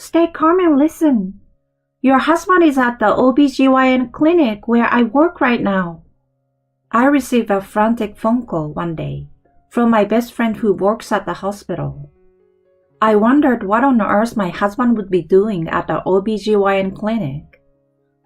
Stay calm and listen. Your husband is at the OBGYN clinic where I work right now. I received a frantic phone call one day from my best friend who works at the hospital. I wondered what on earth my husband would be doing at the OBGYN clinic.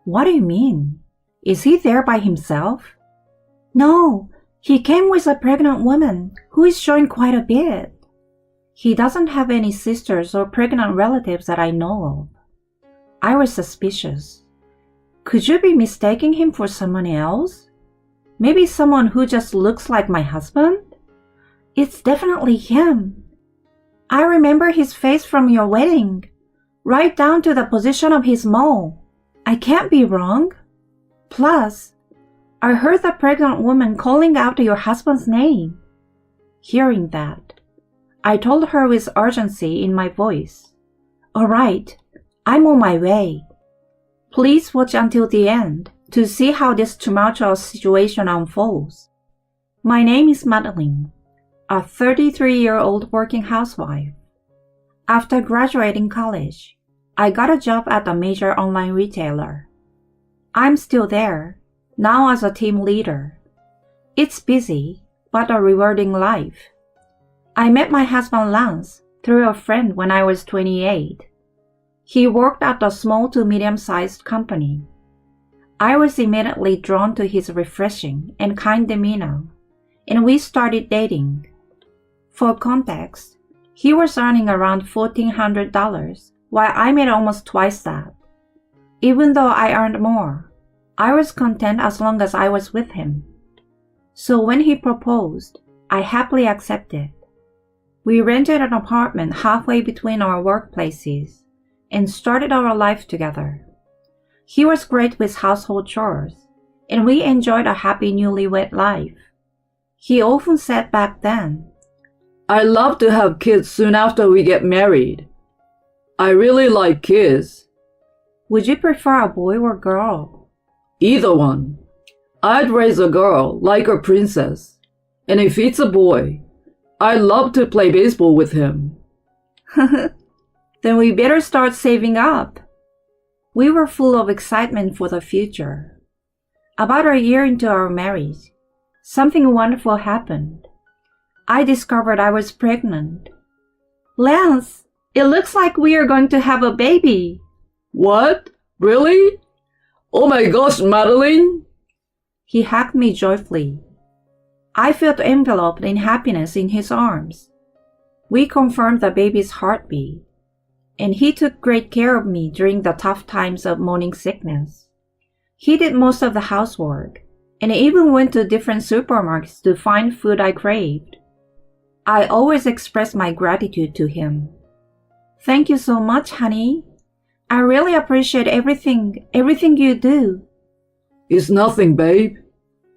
What do you mean? Is he there by himself? No, he came with a pregnant woman who is showing quite a bit. He doesn't have any sisters or pregnant relatives that I know of. I was suspicious. Could you be mistaking him for someone else? Maybe someone who just looks like my husband? It's definitely him. I remember his face from your wedding, right down to the position of his mole. I can't be wrong. Plus, I heard the pregnant woman calling out your husband's name. Hearing that, I told her with urgency in my voice, "All right, I'm on my way. Please watch until the end to see how this tumultuous situation unfolds." My name is Madeline, a 33-year-old working housewife. After graduating college, I got a job at a major online retailer. I'm still there, now as a team leader. It's busy, but a rewarding life. I met my husband Lance through a friend when I was 28. He worked at a small to medium-sized company. I was immediately drawn to his refreshing and kind demeanor, and we started dating. For context, he was earning around $1,400, while I made almost twice that. Even though I earned more, I was content as long as I was with him. So when he proposed, I happily accepted. We rented an apartment halfway between our workplaces and started our life together. He was great with household chores, and we enjoyed a happy newlywed life. He often said back then, "I'd love to have kids soon after we get married. I really like kids." Would you prefer a boy or girl? Either one. I'd raise a girl like a princess. And if it's a boy, I'd love to play baseball with him. Then we better start saving up. We were full of excitement for the future. About a year into our marriage, something wonderful happened. I discovered I was pregnant. "Lance, it looks like we are going to have a baby." "What? Really? Oh my gosh, Madeline!" He hugged me joyfully. I felt enveloped in happiness in his arms. We confirmed the baby's heartbeat, and he took great care of me during the tough times of morning sickness. He did most of the housework, and even went to different supermarkets to find food I craved. I always expressed my gratitude to him. "Thank you so much, honey. I really appreciate everything you do." "It's nothing, babe.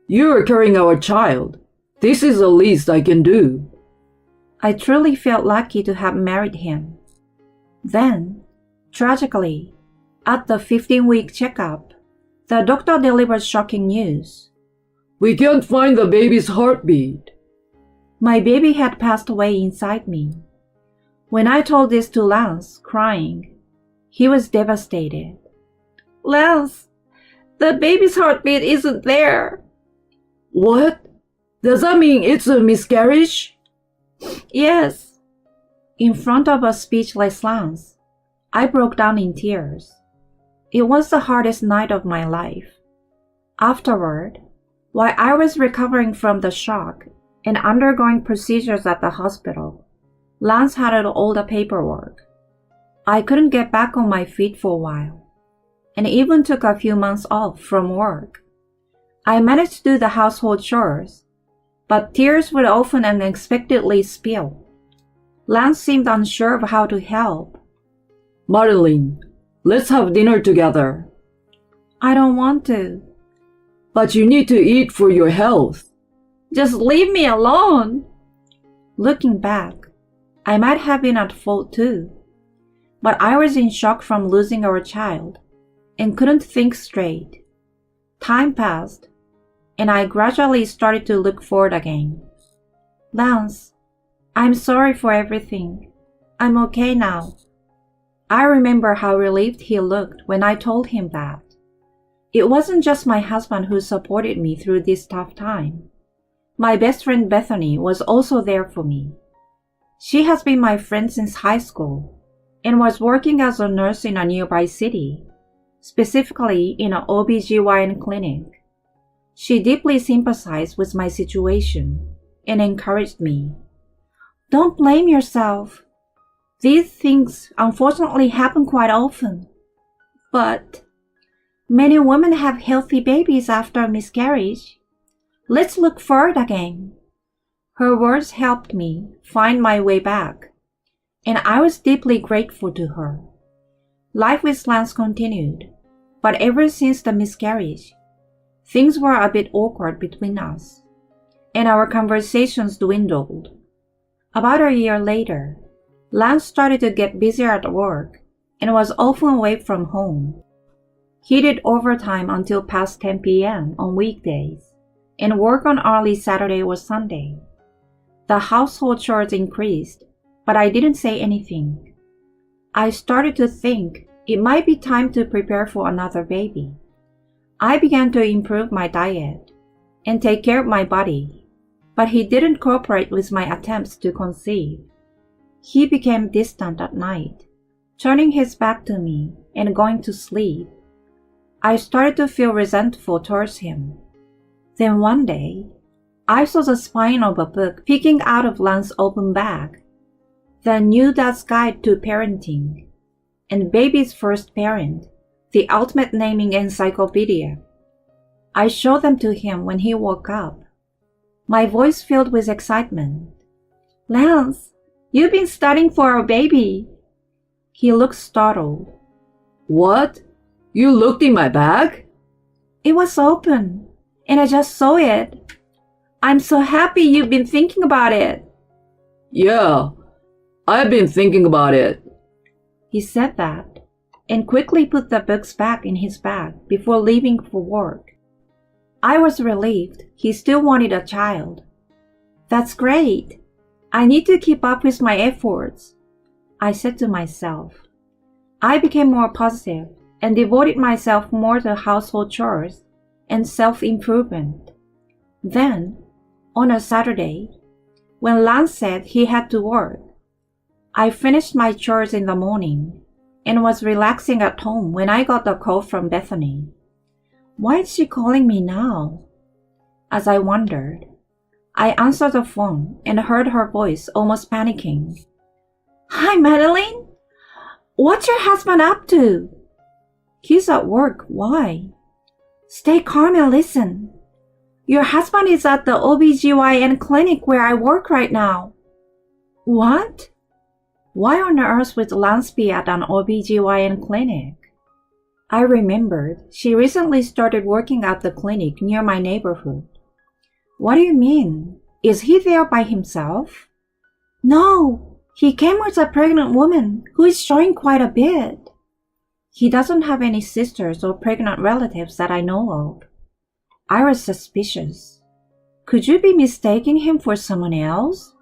You are carrying our child. This is the least I can do." I truly felt lucky to have married him. Then, tragically, at the 15-week checkup, the doctor delivered shocking news. "We can't find the baby's heartbeat." My baby had passed away inside me. When I told this to Lance, crying, he was devastated. "Lance, the baby's heartbeat isn't there." "What? Does that mean it's a miscarriage?" "Yes." In front of a speechless Lance, I broke down in tears. It was the hardest night of my life. Afterward, while I was recovering from the shock and undergoing procedures at the hospital, Lance handled all the paperwork. I couldn't get back on my feet for a while, and even took a few months off from work. I managed to do the household chores, but tears would often unexpectedly spill. Lance seemed unsure of how to help. "Madeline, let's have dinner together." "I don't want to." "But you need to eat for your health." "Just leave me alone." Looking back, I might have been at fault too, but I was in shock from losing our child and couldn't think straight. Time passed, and I gradually started to look forward again. "Lance, I'm sorry for everything. I'm okay now." I remember how relieved he looked when I told him that. It wasn't just my husband who supported me through this tough time. My best friend Bethany was also there for me. She has been my friend since high school and was working as a nurse in a nearby city, specifically in an OBGYN clinic. She deeply sympathized with my situation and encouraged me. Don't blame yourself. These things unfortunately happen quite often. But many women have healthy babies after a miscarriage. Let's look forward again. Her words helped me find my way back, and I was deeply grateful to her. Life with Lance continued, but ever since the miscarriage, things were a bit awkward between us, and our conversations dwindled. About a year later, Lance started to get busier at work and was often away from home. He did overtime until past 10 p.m. on weekdays and worked on early Saturday or Sunday. The household chores increased, but I didn't say anything. I started to think it might be time to prepare for another baby. I began to improve my diet and take care of my body, but he didn't cooperate with my attempts to conceive. He became distant at night, turning his back to me and going to sleep. I started to feel resentful towards him. Then one day, I saw the spine of a book peeking out of Lance's open bag. The New Dad's Guide to Parenting and Baby's First Parent, the ultimate naming encyclopedia. I showed them to him when he woke up. My voice filled with excitement. Lance, you've been studying for a baby. He looked startled. What? You looked in my bag? It was open, and I just saw it. I'm so happy you've been thinking about it. Yeah, I've been thinking about it. He said that and quickly put the books back in his bag before leaving for work. I was relieved he still wanted a child. That's great. I need to keep up with my efforts, I said to myself. I became more positive and devoted myself more to household chores and self-improvement. Then, on a Saturday, when Lance said he had to work, I finished my chores in the morning and was relaxing at home when I got a call from Bethany. Why is she calling me now? As I wondered, I answered the phone and heard her voice almost panicking. Hi, Madeline. What's your husband up to? He's at work. Why? Stay calm and listen. Your husband is at the OBGYN clinic where I work right now. What? Why on earth would Lance be at an OBGYN clinic? I remembered she recently started working at the clinic near my neighborhood. What do you mean? Is he there by himself? No, he came with a pregnant woman who is showing quite a bit. He doesn't have any sisters or pregnant relatives that I know of. I was suspicious. Could you be mistaking him for someone else?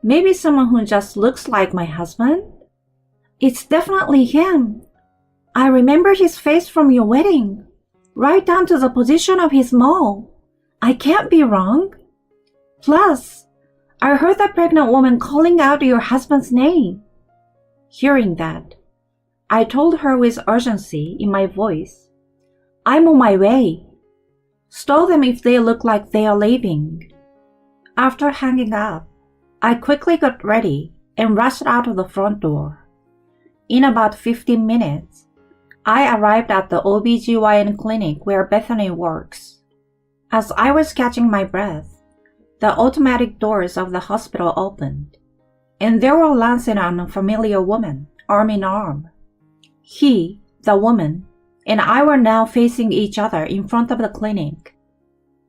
Maybe someone who just looks like my husband? It's definitely him. I remember his face from your wedding, right down to the position of his mole. I can't be wrong. Plus, I heard that pregnant woman calling out your husband's name. Hearing that, I told her with urgency in my voice, I'm on my way. Stall them if they look like they are leaving. After hanging up, I quickly got ready and rushed out of the front door. In about 15 minutes, I arrived at the OBGYN clinic where Bethany works. As I was catching my breath, the automatic doors of the hospital opened, and there were Lance and an unfamiliar woman, arm in arm. He, the woman, and I were now facing each other in front of the clinic.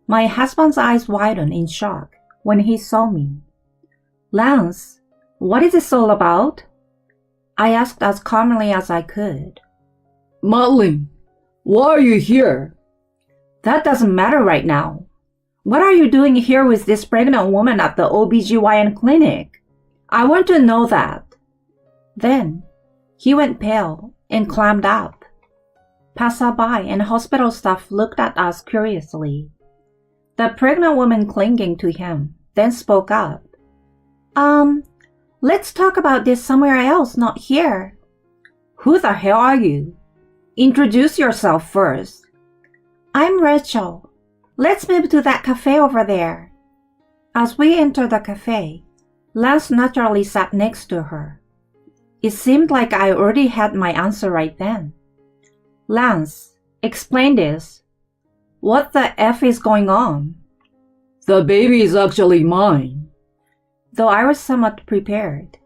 My husband's eyes widened in shock when he saw me. Lance, what is this all about? I asked as calmly as I could. Madeline, why are you here? That doesn't matter right now. What are you doing here with this pregnant woman at the OBGYN clinic? I want to know that. Then, He went pale and climbed up. Passerby and hospital staff looked at us curiously. The pregnant woman clinging to him then spoke up. Let's talk about this somewhere else, not here. Who the hell are you? Introduce yourself first. I'm Rachel. Let's move to that cafe over there. As we entered the cafe, Lance naturally sat next to her. It seemed like I already had my answer right then. Lance, explain this. What the F is going on? The baby is actually mine. Though I was somewhat prepared,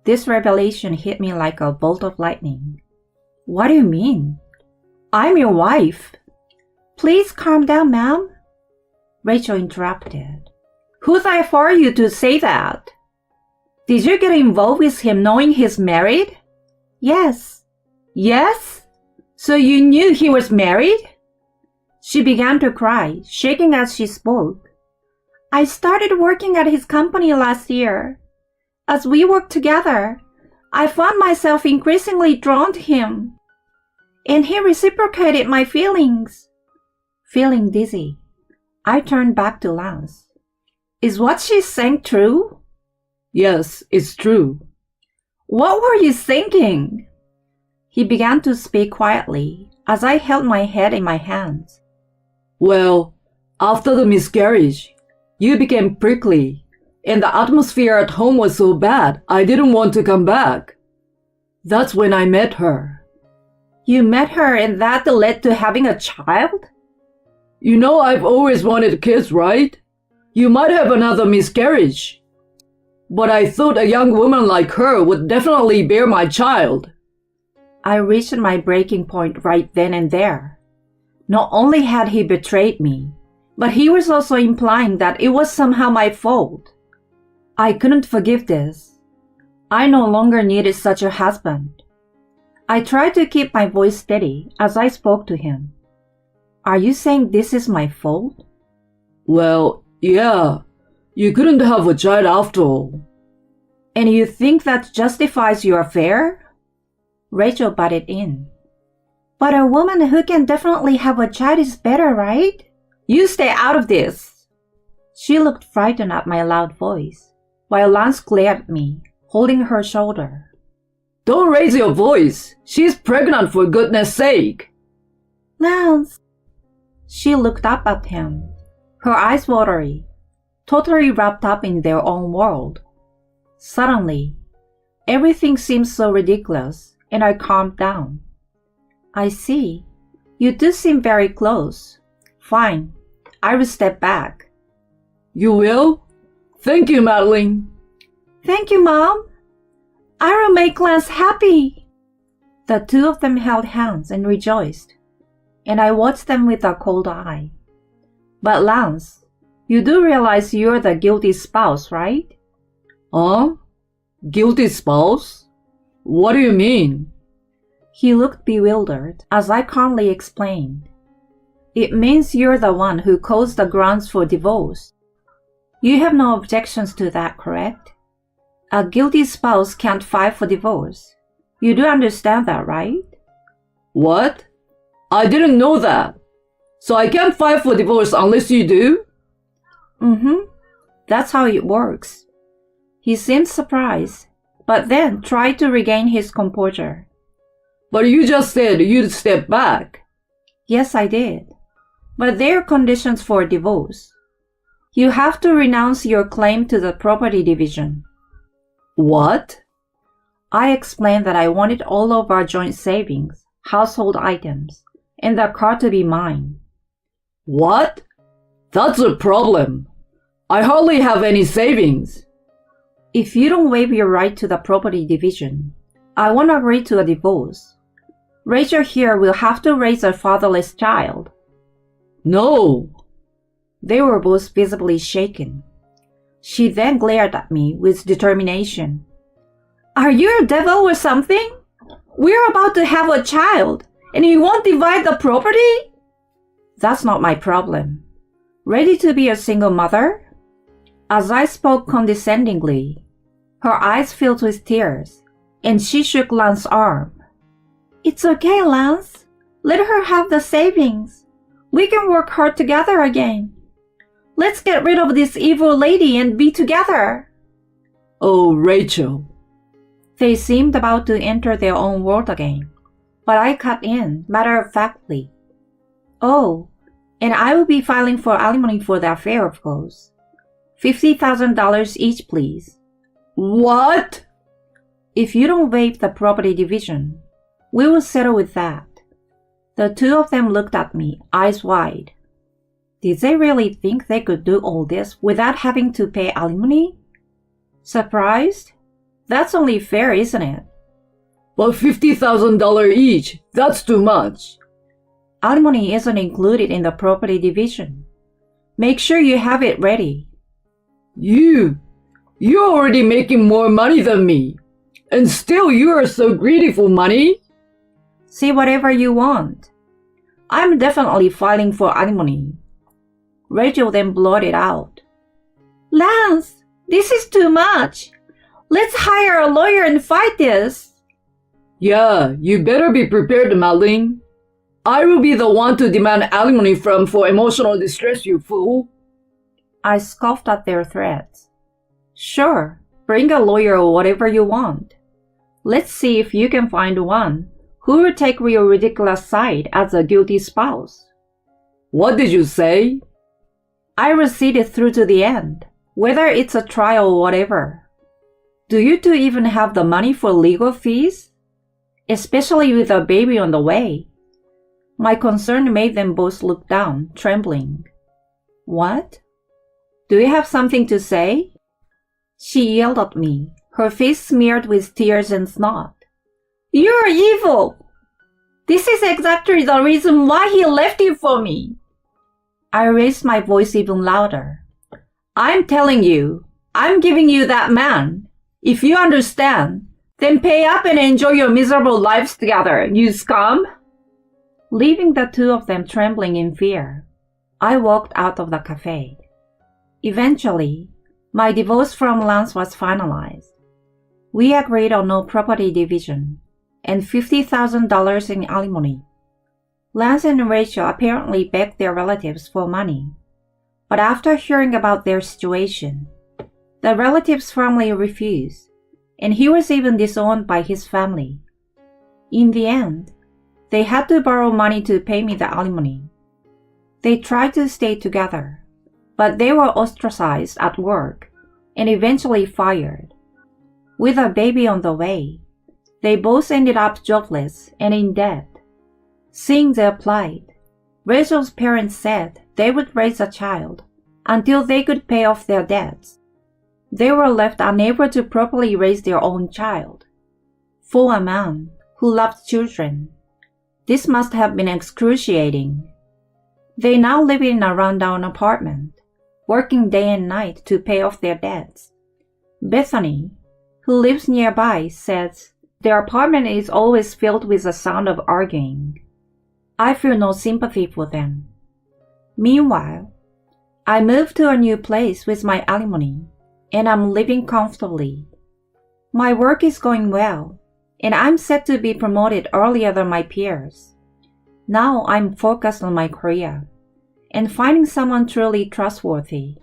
this revelation hit me like a bolt of lightning. What do you mean? I'm your wife. Please calm down, ma'am. Rachel interrupted. Who the F are you to say that? Did you get involved with him knowing he's married? Yes. Yes? So you knew he was married? She began to cry, shaking as she spoke. I started working at his company last year. As we worked together, I found myself increasingly drawn to him. And he reciprocated my feelings. Feeling dizzy, I turned back to Lance. Is what she's saying true? Yes, it's true. What were you thinking? He began to speak quietly as I held my head in my hands. Well, after the miscarriage, you became prickly, and the atmosphere at home was so bad I didn't want to come back. That's when I met her. You met her and that led to having a child? You know I've always wanted kids, right? You might have another miscarriage. But I thought a young woman like her would definitely bear my child. I reached my breaking point right then and there. Not only had he betrayed me, but he was also implying that it was somehow my fault. I couldn't forgive this. I no longer needed such a husband. I tried to keep my voice steady as I spoke to him. Are you saying this is my fault? Well, yeah. You couldn't have a child after all. And you think that justifies your affair? Rachel butted in. But a woman who can definitely have a child is better, right? You stay out of this. She looked frightened at my loud voice, while Lance glared at me, holding her shoulder. Don't raise your voice. She's pregnant, for goodness sake. Lance. She looked up at him, her eyes watery, totally wrapped up in their own world. Suddenly, everything seemed so ridiculous, and I calmed down. I see. You do seem very close. Fine. I will step back. You will? Thank you, Madeline. Thank you, Mom. I will make Lance happy. The two of them held hands and rejoiced, and I watched them with a cold eye. But Lance, you do realize you're the guilty spouse, right? Huh? Guilty spouse? What do you mean? He looked bewildered as I calmly explained. It means you're the one who caused the grounds for divorce. You have no objections to that, correct? A guilty spouse can't file for divorce. You do understand that, right? What? I didn't know that. So I can't file for divorce unless you do? That's how it works. He seemed surprised, but then tried to regain his composure. But you just said you'd step back. Yes, I did. But there are conditions for divorce. You have to renounce your claim to the property division. What? I explained that I wanted all of our joint savings, household items, and the car to be mine. What? That's a problem. I hardly have any savings. If you don't waive your right to the property division, I won't agree to a divorce. Rachel here will have to raise a fatherless child. No. They were both visibly shaken. She then glared at me with determination. Are you a devil or something? We're about to have a child, and you won't divide the property? That's not my problem. Ready to be a single mother? As I spoke condescendingly, her eyes filled with tears, and she shook Lance's arm. It's okay, Lance. Let her have the savings. We can work hard together again. Let's get rid of this evil lady and be together. Oh, Rachel. They seemed about to enter their own world again, but I cut in matter-of-factly. Oh, and I will be filing for alimony for the affair, of course. $50,000 each, please. What? If you don't waive the property division, we will settle with that. The two of them looked at me, eyes wide. Did they really think they could do all this without having to pay alimony? Surprised? That's only fair, isn't it? But $50,000 each, that's too much. Alimony isn't included in the property division. Make sure you have it ready. You're already making more money than me. And still you are so greedy for money? See whatever you want. I'm definitely filing for alimony. Rachel then blurted out. Lance, this is too much. Let's hire a lawyer and fight this. Yeah, you better be prepared, Madeline. I will be the one to demand alimony from for emotional distress, you fool. I scoffed at their threats. Sure, bring a lawyer or whatever you want. Let's see if you can find one who will take your ridiculous side as a guilty spouse. What did you say? I will see it through to the end, whether it's a trial or whatever. Do you two even have the money for legal fees? Especially with a baby on the way. My concern made them both look down, trembling. What? Do you have something to say? She yelled at me, her face smeared with tears and snot. You're evil! This is exactly the reason why he left you for me. I raised my voice even louder. I'm telling you, I'm giving you that man. If you understand, then pay up and enjoy your miserable lives together, you scum! Leaving the two of them trembling in fear, I walked out of the cafe. Eventually, my divorce from Lance was finalized. We agreed on no property division and $50,000 in alimony. Lance and Rachel apparently begged their relatives for money, but after hearing about their situation, the relatives firmly refused, and he was even disowned by his family. In the end, they had to borrow money to pay me the alimony. They tried to stay together, but they were ostracized at work and eventually fired. With a baby on the way, they both ended up jobless and in debt. Seeing their plight, Rachel's parents said they would raise a child until they could pay off their debts. They were left unable to properly raise their own child. For a man who loved children, this must have been excruciating. They now live in a rundown apartment, working day and night to pay off their debts. Bethany, who lives nearby, says their apartment is always filled with the sound of arguing. I feel no sympathy for them. Meanwhile, I moved to a new place with my alimony, and I'm living comfortably. My work is going well, and I'm set to be promoted earlier than my peers. Now I'm focused on my career and finding someone truly trustworthy.